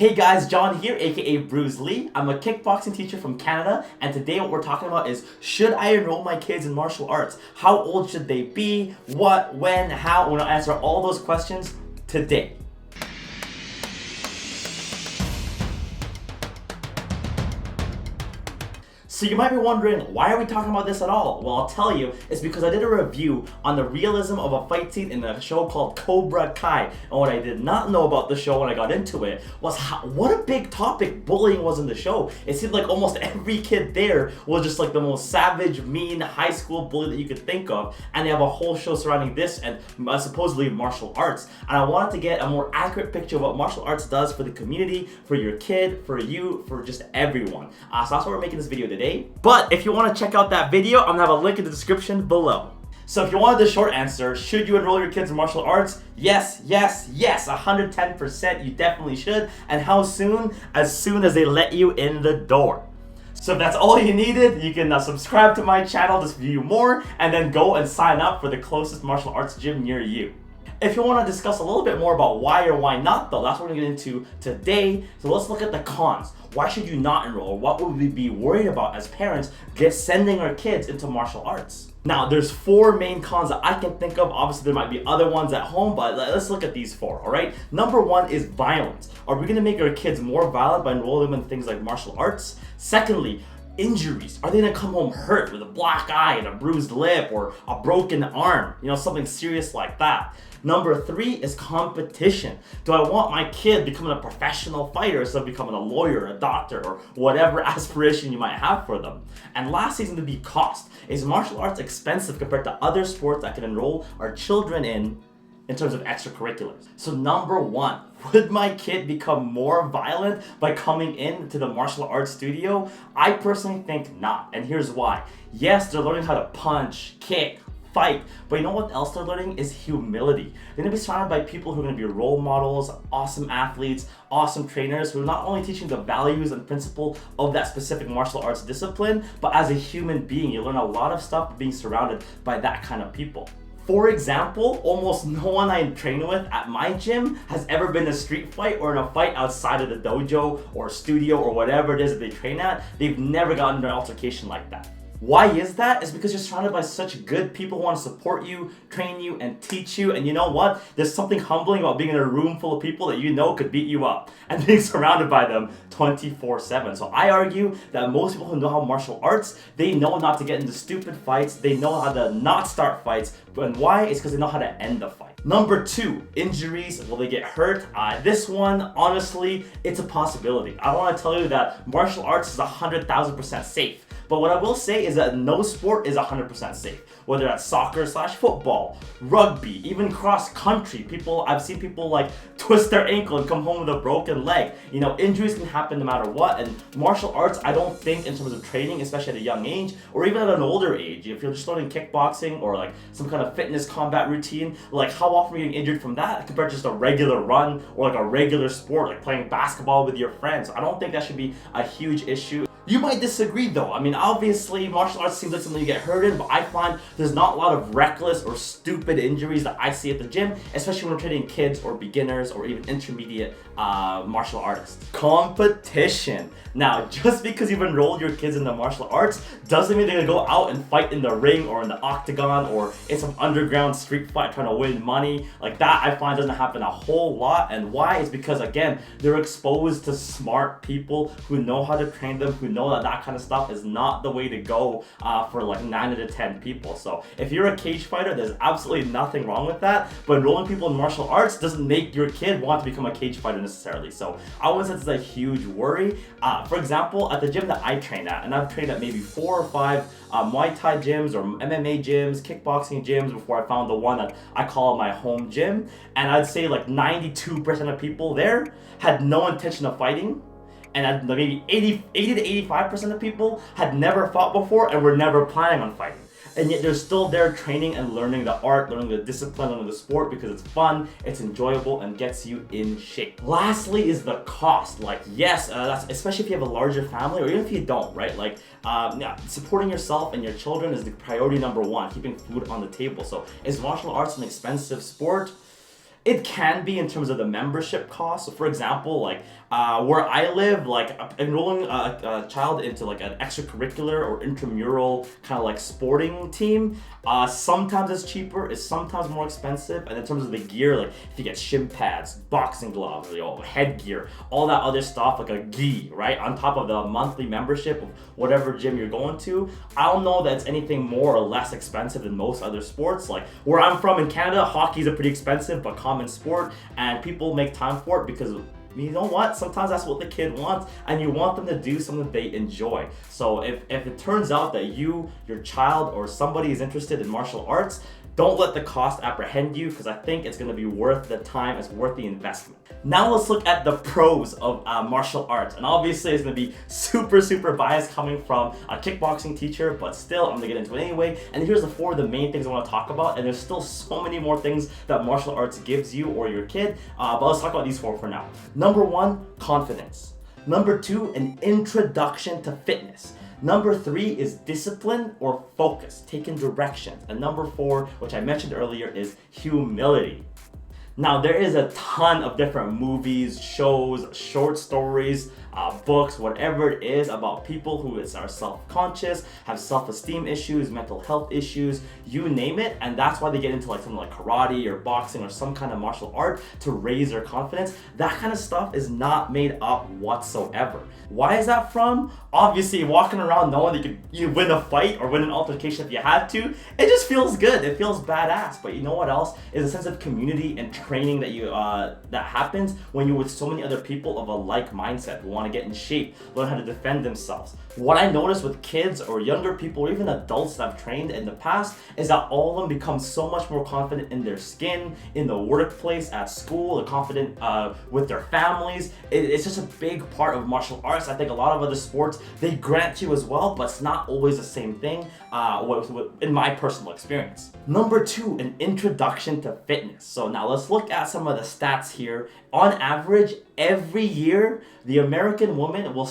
Hey guys, John here, aka Bruce Lee. I'm a kickboxing teacher from Canada, and today what we're talking about is, should I enroll my kids in martial arts? How old should they be? What, when, how? We're gonna answer all those questions today. So you might be wondering, why are we talking about this at all? Well, I'll tell you, it's because I did a review on the realism of a fight scene in a show called Cobra Kai. And what I did not know about the show when I got into it was what a big topic bullying was in the show. It seemed like almost every kid there was just like the most savage, mean, high school bully that you could think of. And they have a whole show surrounding this and supposedly martial arts. And I wanted to get a more accurate picture of what martial arts does for the community, for your kid, for you, for just everyone. So that's why we're making this video today. But if you want to check out that video, I'm gonna have a link in the description below. So if you wanted the short answer, should you enroll your kids in martial arts? Yes, 110% you definitely should. And how soon? As soon as they let you in the door. So if that's all you needed, you can subscribe to my channel to view more, and then go and sign up for the closest martial arts gym near you. If you want to discuss a little bit more about why or why not though, that's what we're going to get into today. So let's look at the cons. Why should you not enroll? What would we be worried about as parents sending our kids into martial arts? Now, there's 4 main cons that I can think of. Obviously, there might be other ones at home, but let's look at these 4, all right? Number 1 is violence. Are we going to make our kids more violent by enrolling them in things like martial arts? Secondly, injuries. Are they gonna come home hurt with a black eye and a bruised lip or a broken arm? You know, something serious like that. Number 3 is competition. Do I want my kid becoming a professional fighter instead of becoming a lawyer, a doctor, or whatever aspiration you might have for them? And lastly is going to be cost. Is martial arts expensive compared to other sports that can enroll our children in terms of extracurriculars? So number 1, would my kid become more violent by coming into the martial arts studio? I personally think not, and here's why. Yes, they're learning how to punch, kick, fight, but you know what else they're learning is humility. They're gonna be surrounded by people who are gonna be role models, awesome athletes, awesome trainers who are not only teaching the values and principle of that specific martial arts discipline, but as a human being, you learn a lot of stuff being surrounded by that kind of people. For example, almost no one I train with at my gym has ever been in a street fight or in a fight outside of the dojo or studio or whatever it is that they train at. They've never gotten into an altercation like that. Why is that? It's because you're surrounded by such good people who want to support you, train you, and teach you. And you know what? There's something humbling about being in a room full of people that you know could beat you up and being surrounded by them 24/7. So I argue that most people who know how martial arts, they know not to get into stupid fights. They know how to not start fights. And why? It's because they know how to end the fight. Number 2, injuries. Will they get hurt? This one, honestly, it's a possibility. I want to tell you that martial arts is 100,000% safe. But what I will say is that no sport is 100% safe. Whether that's soccer/football, rugby, even cross country. I've seen people like twist their ankle and come home with a broken leg. You know, injuries can happen no matter what. And martial arts, I don't think in terms of training, especially at a young age, or even at an older age, if you're just learning kickboxing or like some kind of fitness combat routine, like how often are you getting injured from that compared to just a regular run or like a regular sport, like playing basketball with your friends? I don't think that should be a huge issue. You might disagree though. I mean, obviously martial arts seems like something you get hurt in, but I find there's not a lot of reckless or stupid injuries that I see at the gym, especially when we're training kids or beginners or even intermediate martial artists. Competition. Now, just because you've enrolled your kids in the martial arts doesn't mean they're gonna go out and fight in the ring or in the octagon or in some underground street fight trying to win money. Like that, I find doesn't happen a whole lot. And why? Is because again, they're exposed to smart people who know how to train them, who know that kind of stuff is not the way to go for like 9 out of 10 people. So if you're a cage fighter, there's absolutely nothing wrong with that. But enrolling people in martial arts doesn't make your kid want to become a cage fighter necessarily. So I wouldn't say it's a huge worry. For example, at the gym that I train at, and I've trained at maybe 4 or 5 Muay Thai gyms or MMA gyms, kickboxing gyms before I found the one that I call my home gym. And I'd say like 92% of people there had no intention of fighting. And maybe 80 to 85% of people had never fought before and were never planning on fighting. And yet they're still there training and learning the art, learning the discipline, learning the sport because it's fun, it's enjoyable, and gets you in shape. Lastly is the cost. Like, yes, that's, especially if you have a larger family or even if you don't, right? Like, yeah, supporting yourself and your children is the priority number 1, keeping food on the table. So is martial arts an expensive sport? It can be in terms of the membership cost. So for example, like where I live, like enrolling a child into like an extracurricular or intramural kind of like sporting team, sometimes it's cheaper, it's sometimes more expensive. And in terms of the gear, like if you get shin pads, boxing gloves, headgear, all that other stuff, like a gi, right, on top of the monthly membership of whatever gym you're going to, I don't know that it's anything more or less expensive than most other sports. Like where I'm from in Canada, hockey's a pretty expensive but common sport, and people make time for it because you know what? Sometimes that's what the kid wants, and you want them to do something they enjoy. So if it turns out that your child, or somebody is interested in martial arts, don't let the cost apprehend you, because I think it's going to be worth the time, it's worth the investment. Now let's look at the pros of martial arts. And obviously it's going to be super biased coming from a kickboxing teacher, but still I'm going to get into it anyway. And here's the 4 of the main things I want to talk about, and there's still so many more things that martial arts gives you or your kid, but let's talk about these 4 for now. Number 1, confidence. Number 2, an introduction to fitness. Number 3 is discipline or focus, taking directions. And number 4, which I mentioned earlier, is humility. Now, there is a ton of different movies, shows, short stories, books, whatever it is, about people who are self-conscious, have self-esteem issues, mental health issues, you name it, and that's why they get into like something like karate or boxing or some kind of martial art to raise their confidence. That kind of stuff is not made up whatsoever. Why is that from? Obviously, walking around knowing that you win a fight or win an altercation if you had to, it just feels good. It feels badass. But you know what else? Is a sense of community and training that that happens when you're with so many other people of a like mindset who want to get in shape, learn how to defend themselves. What I noticed with kids or younger people or even adults that I've trained in the past is that all of them become so much more confident in their skin, in the workplace, at school, they're confident with their families. It's just a big part of martial arts. I think a lot of other sports, they grant you as well, but it's not always the same thing in my personal experience. Number 2, an introduction to fitness. So now let's look at some of the stats here. On average, every year, the American woman will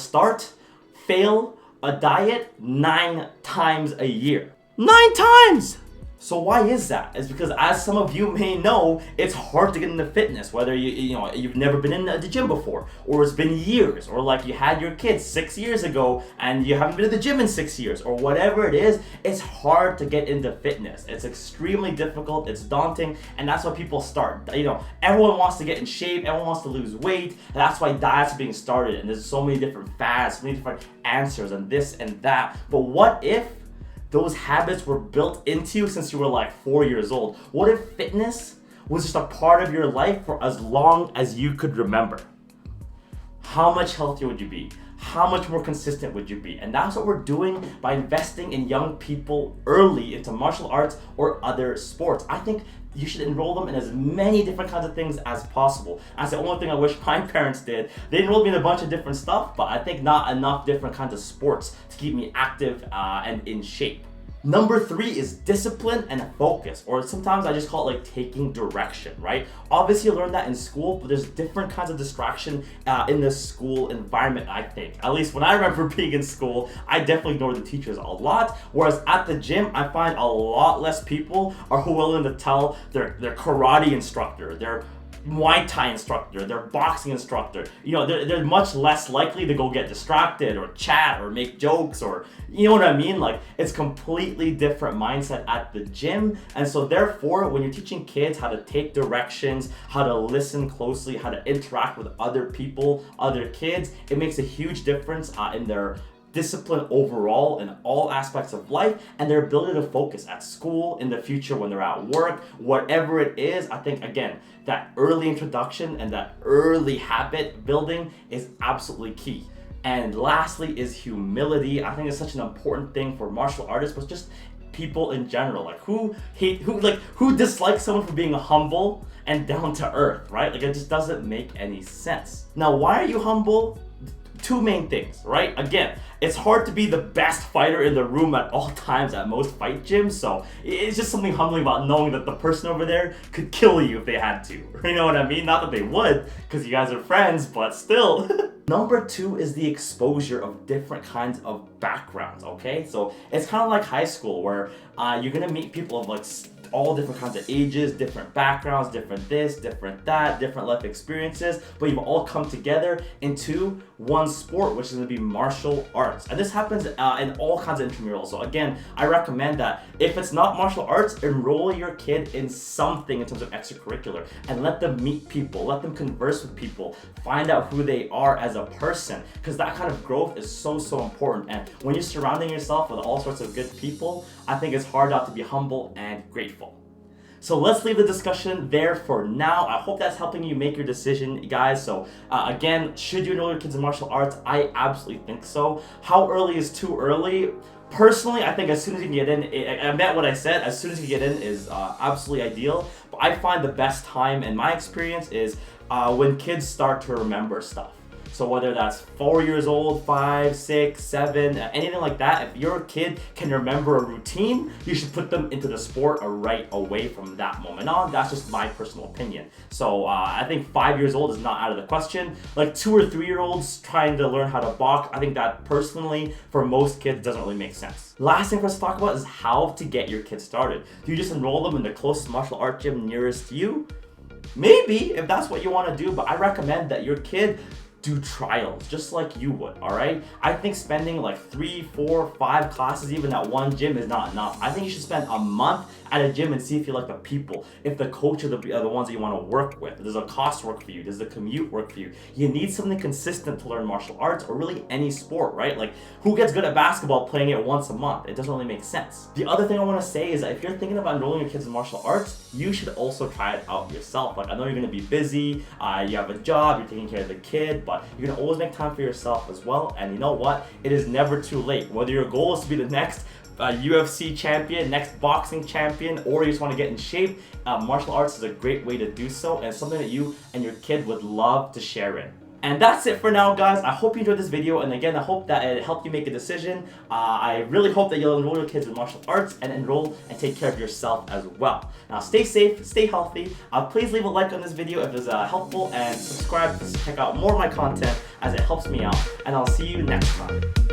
fail a diet 9 times a year. 9 times! So why is that? It's because, as some of you may know, it's hard to get into fitness, whether you've never been in the gym before, or it's been years, or like you had your kids 6 years ago and you haven't been to the gym in 6 years, or whatever it is. It's hard to get into fitness. It's extremely difficult, it's daunting, and that's why people start. Everyone wants to get in shape, everyone wants to lose weight, and that's why diets are being started, and there's so many different fads, so many different answers, and this and that. But what if those habits were built into you since you were like 4 years old? What if fitness was just a part of your life for as long as you could remember? How much healthier would you be? How much more consistent would you be? And that's what we're doing by investing in young people early into martial arts or other sports. I think you should enroll them in as many different kinds of things as possible. That's the only thing I wish my parents did. They enrolled me in a bunch of different stuff, but I think not enough different kinds of sports to keep me active and in shape. Number 3 is discipline and focus, or sometimes I just call it like taking direction, right? Obviously you learn that in school, but there's different kinds of distraction in the school environment, I think. At least when I remember being in school, I definitely ignored the teachers a lot, whereas at the gym, I find a lot less people are willing to tell their karate instructor, their Muay Thai instructor, their boxing instructor, they're much less likely to go get distracted or chat or make jokes, or you know what I mean? Like, it's completely different mindset at the gym. And so therefore, when you're teaching kids how to take directions, how to listen closely, how to interact with other people, other kids, it makes a huge difference in their discipline overall in all aspects of life, and their ability to focus at school, in the future when they're at work, whatever it is. I think, again, that early introduction and that early habit building is absolutely key. And lastly is humility. I think it's such an important thing for martial artists, but just people in general. Like, who dislikes someone for being humble and down to earth, right? Like, it just doesn't make any sense. Now, why are you humble? 2 main things, right? Again, it's hard to be the best fighter in the room at all times at most fight gyms, so it's just something humbling about knowing that the person over there could kill you if they had to. You know what I mean? Not that they would, because you guys are friends, but still. Number 2 is the exposure of different kinds of backgrounds, okay? So it's kind of like high school, where you're gonna meet people of like all different kinds of ages, different backgrounds, different this, different that, different life experiences, but you've all come together into one sport, which is going to be martial arts. And this happens in all kinds of intramurals. So again, I recommend that if it's not martial arts, enroll your kid in something in terms of extracurricular and let them meet people, let them converse with people, find out who they are as a person, because that kind of growth is so important. And when you're surrounding yourself with all sorts of good people, I think it's hard not to be humble and grateful. So let's leave the discussion there for now. I hope that's helping you make your decision, guys. So again, should you enroll your kids in martial arts? I absolutely think so. How early is too early? Personally, I think as soon as you can get in, I meant what I said, as soon as you get in is absolutely ideal. But I find the best time in my experience is when kids start to remember stuff. So whether that's 4 years old, 5, 6, 7, anything like that, if your kid can remember a routine, you should put them into the sport right away from that moment on. That's just my personal opinion. So I think 5 years old is not out of the question. Like 2 or 3 year olds trying to learn how to box, I think that personally for most kids doesn't really make sense. Last thing for us to talk about is how to get your kids started. Do you just enroll them in the closest martial art gym nearest to you? Maybe, if that's what you want to do, but I recommend that your kid do trials just like you would, all right? I think spending like 3, 4, 5 classes even at one gym is not enough. I think you should spend a month at a gym and see if you like the people, if the coach are the ones that you want to work with. Does the cost work for you? Does the commute work for you? You need something consistent to learn martial arts or really any sport, right? Like who gets good at basketball playing it once a month? It doesn't really make sense. The other thing I want to say is that if you're thinking about enrolling your kids in martial arts, you should also try it out yourself. Like I know you're going to be busy, you have a job, you're taking care of the kid, but you can always make time for yourself as well. And you know what? It is never too late. Whether your goal is to be the next UFC champion, next boxing champion, or you just want to get in shape, martial arts is a great way to do so, and it's something that you and your kid would love to share in. And that's it for now, guys. I hope you enjoyed this video, and again, I hope that it helped you make a decision. I really hope that you'll enroll your kids in martial arts and enroll and take care of yourself as well. Now, stay safe, stay healthy. Please leave a like on this video if it's helpful, and subscribe to check out more of my content as it helps me out. And I'll see you next time.